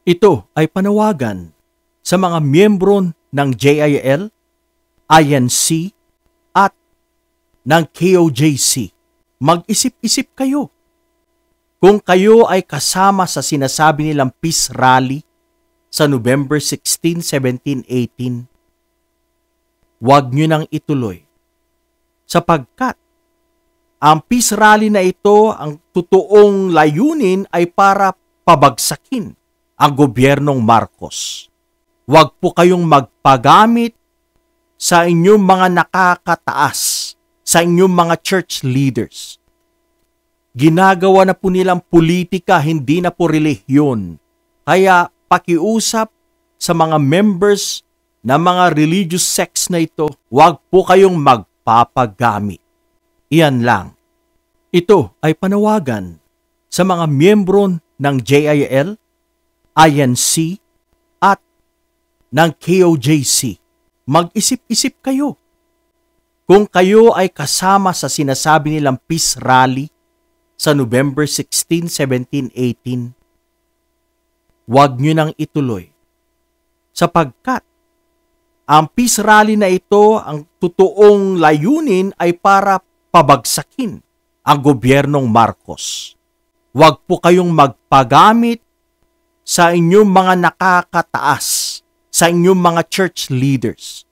Ito ay panawagan sa mga miyembro ng JIL, INC at ng KOJC. Mag-isip-isip kayo. Kung kayo ay kasama sa sinasabi nilang peace rally sa November 16, 17, 18, huwag nyo nang ituloy. Sapagkat ang peace rally na ito, ang totoong layunin ay para pabagsakin ang gobyernong Marcos. Huwag po kayong magpagamit sa inyong mga nakakataas, sa inyong mga church leaders. Ginagawa na po nilang politika, hindi na po relihiyon. Kaya pakiusap sa mga members na mga religious sects na ito, huwag po kayong magpapagamit. Iyan lang. Ito ay panawagan sa mga miyembro ng JIL, INC at ng KOJC. Mag-isip-isip kayo. Kung kayo ay kasama sa sinasabi nilang peace rally sa November 16, 17, 18, huwag nyo nang ituloy. Sapagkat ang peace rally na ito, ang totoong layunin ay para pabagsakin ang gobyernong Marcos. Huwag po kayong magpagamit sa inyong mga nakakataas, sa inyong mga church leaders.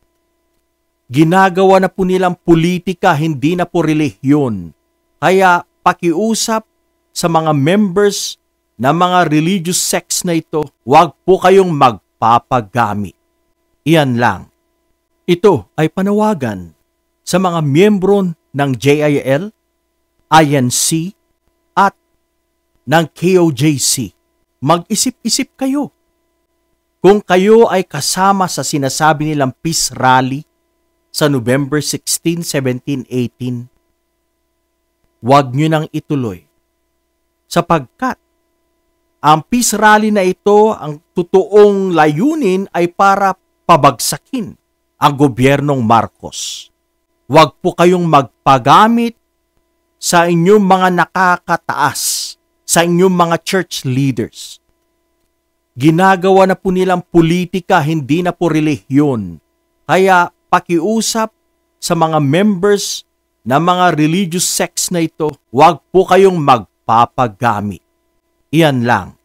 Ginagawa na po nilang politika, hindi na po relihiyon. Kaya pakiusap sa mga members na mga religious sects na ito, huwag po kayong magpapagamit. Iyan lang. Ito ay panawagan sa mga miyembro ng JIL, INC at ng KOJC. Mag-isip-isip kayo. Kung kayo ay kasama sa sinasabi nilang peace rally sa November 16, 17, 18, huwag nyo nang ituloy. Sapagkat ang peace rally na ito, ang totoong layunin ay para pabagsakin ang gobyernong Marcos. Huwag po kayong magpagamit sa inyong mga nakakataas, sa inyong mga church leaders. Ginagawa na po nilang politika, hindi na po relihiyon. Kaya pakiusap sa mga members na mga religious sects na ito, huwag po kayong magpapagamit. Iyan lang.